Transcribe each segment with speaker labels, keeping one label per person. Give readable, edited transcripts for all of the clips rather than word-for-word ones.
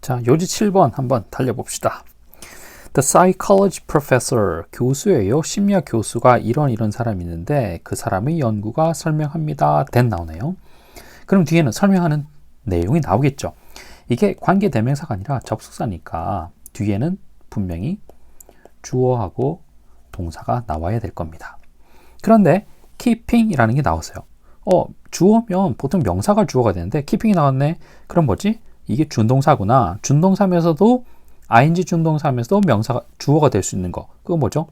Speaker 1: 자, 요지 7번 한번 달려봅시다. The psychology professor, 교수예요. 심리학 교수가 이런 사람이 있는데 그 사람의 연구가 설명합니다. then 나오네요. 그럼 뒤에는 설명하는 내용이 나오겠죠. 이게 관계 대명사가 아니라 접속사니까 뒤에는 분명히 주어하고 동사가 나와야 될 겁니다. 그런데 keeping이라는 게 나왔어요. 주어면 보통 명사가 주어가 되는데 keeping이 나왔네. 그럼 뭐지? 이게 준동사구나. 준동사면서도 ing 준동사면서도 명사가 주어가 될 수 있는 거. 그거 뭐죠?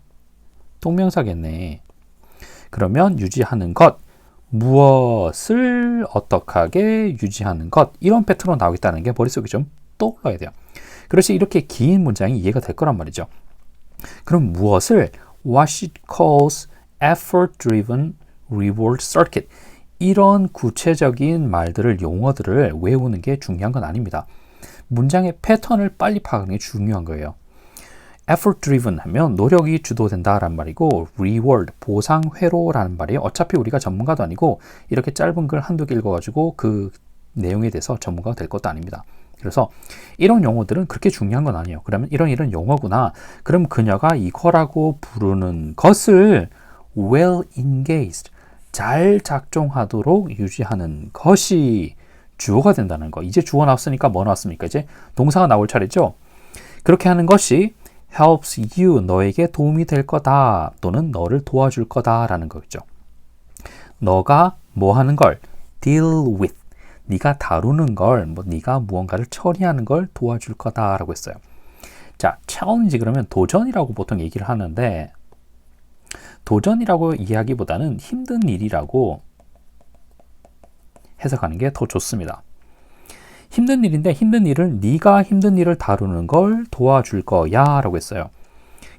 Speaker 1: 동명사겠네. 그러면 유지하는 것, 무엇을 어떡하게 유지하는 것, 이런 패턴으로 나오겠다는 게 머릿속에 좀 떠올라야 돼요. 그렇지, 이렇게 긴 문장이 이해가 될 거란 말이죠. 그럼 무엇을 what she calls effort-driven reward circuit, 이런 구체적인 말들을, 용어들을 외우는 게 중요한 건 아닙니다. 문장의 패턴을 빨리 파악하는 게 중요한 거예요. effort-driven 하면 노력이 주도된다라는 말이고 reward, 보상회로라는 말이에요. 어차피 우리가 전문가도 아니고 이렇게 짧은 글 한두 개 읽어가지고 그 내용에 대해서 전문가가 될 것도 아닙니다. 그래서 이런 용어들은 그렇게 중요한 건 아니에요. 그러면 이런 용어구나. 그럼 그녀가 이거라고 부르는 것을 well engaged, 잘 작동하도록 유지하는 것이 주어가 된다는 거. 이제 주어 나왔으니까 뭐 나왔습니까? 이제 동사가 나올 차례죠. 그렇게 하는 것이 helps you, 너에게 도움이 될 거다 또는 너를 도와줄 거다라는 거죠. 너가 뭐 하는 걸 deal with, 네가 다루는 걸, 네가 무언가를 처리하는 걸 도와줄 거다라고 했어요. 자, challenge 그러면 도전이라고 보통 얘기를 하는데 도전이라고 이야기보다는 힘든 일이라고 해석하는 게 더 좋습니다. 힘든 일인데 힘든 일을 네가 힘든 일을 다루는 걸 도와줄 거야 라고 했어요.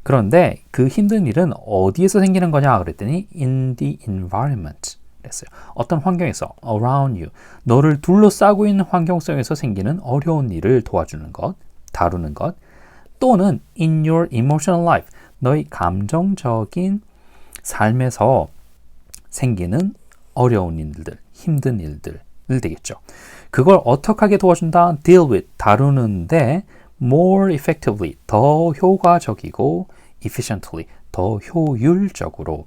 Speaker 1: 그런데 그 힘든 일은 어디에서 생기는 거냐 그랬더니 in the environment 그랬어요. 어떤 환경에서 around you, 너를 둘러싸고 있는 환경 속에서 생기는 어려운 일을 도와주는 것, 다루는 것, 또는 in your emotional life, 너의 감정적인 삶에서 생기는 어려운 일들, 힘든 일들을 되겠죠. 그걸 어떻게 도와준다? deal with, 다루는데 more effectively, 더 효과적이고 efficiently, 더 효율적으로.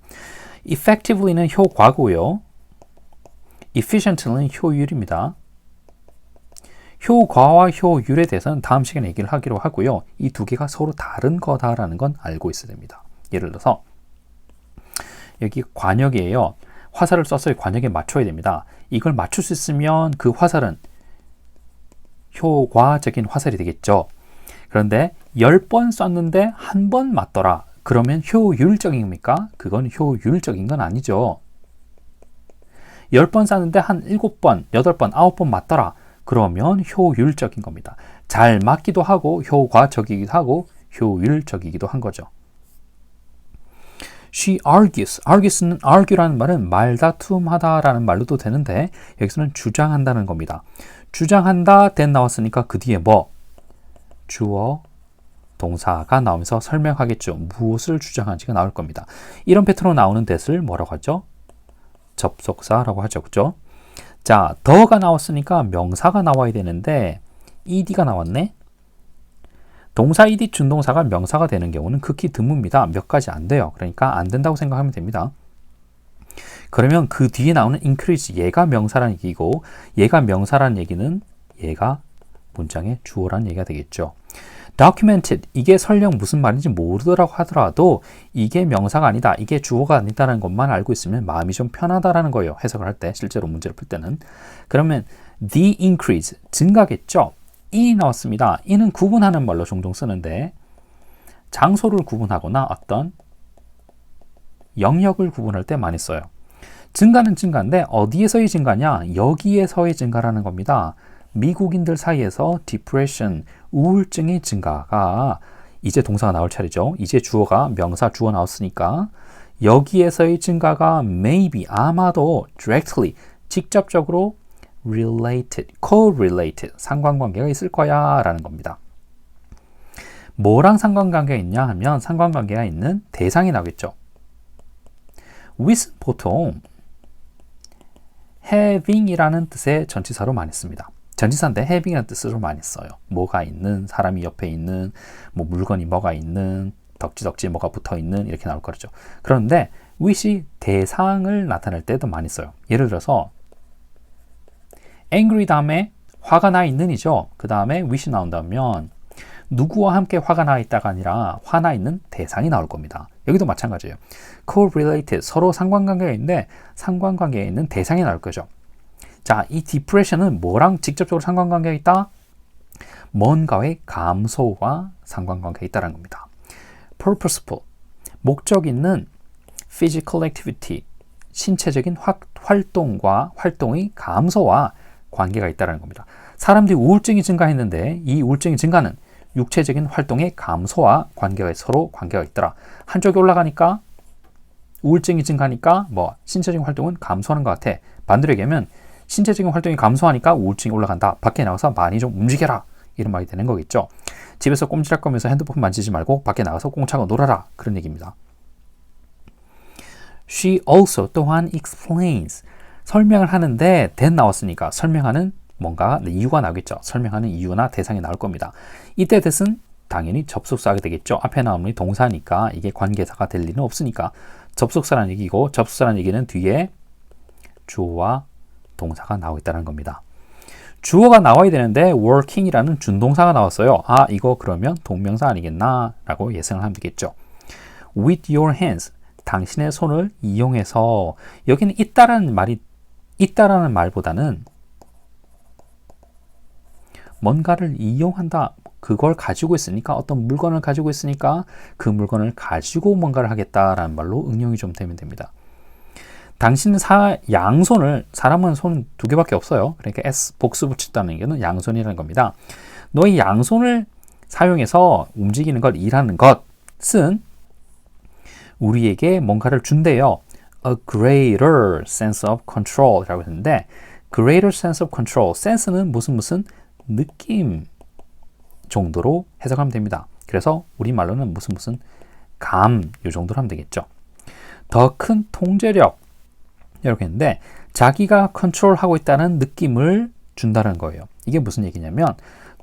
Speaker 1: effectively는 효과고요. efficiently는 효율입니다. 효과와 효율에 대해서는 다음 시간에 얘기를 하기로 하고요. 이 두 개가 서로 다른 거다라는 건 알고 있어야 됩니다. 예를 들어서 여기 관역이에요. 화살을 쏴서 관역에 맞춰야 됩니다. 이걸 맞출 수 있으면 그 화살은 효과적인 화살이 되겠죠. 그런데 10번 쐈는데 한 번 맞더라. 그러면 효율적입니까? 그건 효율적인 건 아니죠. 10번 쐈는데 한 7번, 8번, 9번 맞더라. 그러면 효율적인 겁니다. 잘 맞기도 하고 효과적이기도 하고 효율적이기도 한 거죠. She argues. argue라는 말은 말다툼하다라는 말로도 되는데 여기서는 주장한다는 겁니다. 주장한다, then 나왔으니까 그 뒤에 뭐? 주어, 동사가 나오면서 설명하겠죠. 무엇을 주장하는지가 나올 겁니다. 이런 패턴으로 나오는 that을 뭐라고 하죠? 접속사라고 하죠. 그죠? 자, 더가 나왔으니까 명사가 나와야 되는데 ed가 나왔네? 동사 ed 준동사가 명사가 되는 경우는 극히 드뭅니다. 몇 가지 안 돼요. 그러니까 안 된다고 생각하면 됩니다. 그러면 그 뒤에 나오는 increase, 얘가 명사라는 얘기고 얘가 명사라는 얘기는 얘가 문장의 주어라는 얘기가 되겠죠. documented, 이게 설령 무슨 말인지 모르더라고 하더라도 이게 명사가 아니다, 이게 주어가 아니다라는 것만 알고 있으면 마음이 좀 편하다라는 거예요. 해석을 할 때, 실제로 문제를 풀 때는. 그러면 the increase, 증가겠죠. in이 나왔습니다. in은 구분하는 말로 종종 쓰는데 장소를 구분하거나 어떤 영역을 구분할 때 많이 써요. 증가는 증가인데 어디에서의 증가냐? 여기에서의 증가라는 겁니다. 미국인들 사이에서 depression, 우울증의 증가가 이제 동사가 나올 차례죠. 이제 주어가 명사 주어 나왔으니까 여기에서의 증가가 maybe, 아마도 directly, 직접적으로 related, correlated, 상관관계가 있을 거야 라는 겁니다. 뭐랑 상관관계가 있냐 하면 상관관계가 있는 대상이 나오겠죠. with 보통 having이라는 뜻의 전치사로 많이 씁니다. 전치사인데 having이라는 뜻으로 많이 써요. 뭐가 있는, 사람이 옆에 있는, 뭐 물건이 뭐가 있는, 덕지덕지 뭐가 붙어있는 이렇게 나올 거죠. 그런데 wish이 대상을 나타낼 때도 많이 써요. 예를 들어서 angry 다음에 화가 나 있는이죠. 그 다음에 wish 나온다면 누구와 함께 화가 나 있다가 아니라 화나 있는 대상이 나올 겁니다. 여기도 마찬가지예요. correlated, 서로 상관관계가 있는데 상관관계에 있는 대상이 나올 거죠. 자, 이 depression은 뭐랑 직접적으로 상관관계가 있다? 뭔가의 감소와 상관관계가 있다는 겁니다. purposeful, 목적 있는 physical activity, 신체적인 활동의 감소와 관계가 있다는 겁니다. 사람들이 우울증이 증가했는데 이 우울증의 증가는 육체적인 활동의 감소와 서로 관계가 있더라. 한쪽이 올라가니까 우울증이 증가하니까 신체적인 활동은 감소하는 것 같아. 반대로 얘기하면 신체적인 활동이 감소하니까 우울증이 올라간다. 밖에 나가서 많이 좀 움직여라. 이런 말이 되는 거겠죠. 집에서 꼼지락거리면서 핸드폰 만지지 말고 밖에 나가서 꽁차고 놀아라. 그런 얘기입니다. She also 또한 explains, 설명을 하는데 then 나왔으니까 설명하는 뭔가 이유가 나오겠죠. 설명하는 이유나 대상이 나올 겁니다. 이때 that은 당연히 접속사가 되겠죠. 앞에 나오는 동사니까 이게 관계사가 될 리는 없으니까 접속사라는 얘기고, 접속사라는 얘기는 뒤에 주어와 동사가 나오고 있다는 겁니다. 주어가 나와야 되는데 working이라는 준동사가 나왔어요. 아, 이거 그러면 동명사 아니겠나 라고 예상을 하면 되겠죠. with your hands, 당신의 손을 이용해서, 여기는 있다라는 말보다는 뭔가를 이용한다. 그걸 가지고 있으니까, 어떤 물건을 가지고 있으니까 그 물건을 가지고 뭔가를 하겠다라는 말로 응용이 좀 되면 됩니다. 당신은 양손을, 사람은 손 두 개밖에 없어요. 그러니까 S 복수 붙였다는 얘기는 양손이라는 겁니다. 너의 양손을 사용해서 움직이는 것, 일하는 것은 우리에게 뭔가를 준대요. A greater sense of control 이라고 했는데, greater sense of control, sense는 무슨 느낌 정도로 해석하면 됩니다. 그래서 우리말로는 무슨 감, 요 정도로 하면 되겠죠. 더 큰 통제력 이렇게 했는데, 자기가 컨트롤하고 있다는 느낌을 준다는 거예요. 이게 무슨 얘기냐면,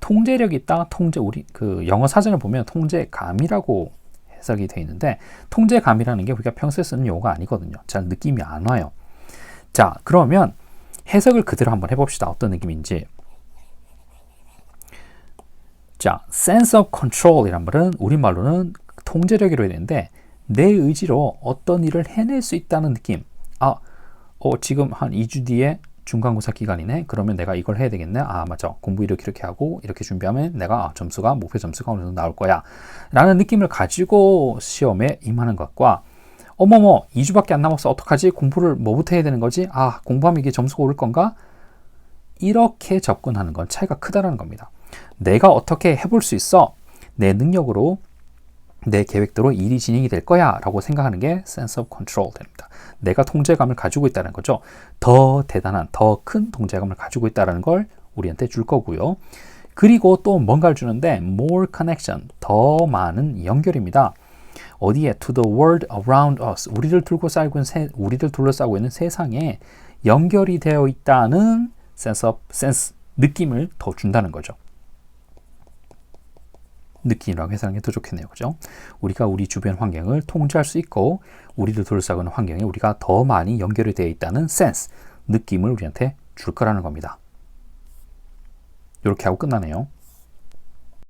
Speaker 1: 통제력이 있다, 우리 영어 사전을 보면 통제감이라고 해석이 되어 있는데, 통제감이라는 게 우리가 평소에 쓰는 용어가 아니거든요. 잘 느낌이 안 와요. 자, 그러면 해석을 그대로 한번 해봅시다. 어떤 느낌인지. 자, sense of control 이란 말은 우리말로는 통제력이라고 되는데, 내 의지로 어떤 일을 해낼 수 있다는 느낌. 지금 한 2주 뒤에 중간고사 기간이네. 그러면 내가 이걸 해야 되겠네. 맞아. 공부 이렇게 하고 이렇게 준비하면 내가 목표 점수가 어느 정도 나올 거야. 라는 느낌을 가지고 시험에 임하는 것과, 2주밖에 안 남았어. 어떡하지? 공부를 뭐부터 해야 되는 거지? 공부하면 이게 점수가 오를 건가? 이렇게 접근하는 건 차이가 크다라는 겁니다. 내가 어떻게 해볼 수 있어? 내 능력으로, 내 계획대로 일이 진행이 될 거야 라고 생각하는 게 sense of control 됩니다. 내가 통제감을 가지고 있다는 거죠. 더 대단한, 더 큰 통제감을 가지고 있다는 걸 우리한테 줄 거고요. 그리고 또 뭔가를 주는데 more connection, 더 많은 연결입니다. 어디에? to the world around us, 우리를 둘러싸고 있는 세상에 연결이 되어 있다는 sense, 느낌을 더 준다는 거죠. 느낌이라고 해석하는 게 더 좋겠네요. 그죠? 우리가 우리 주변 환경을 통제할 수 있고, 우리를 둘러싸고 있는 환경에 우리가 더 많이 연결이 되어 있다는 sense, 느낌을 우리한테 줄 거라는 겁니다. 이렇게 하고 끝나네요.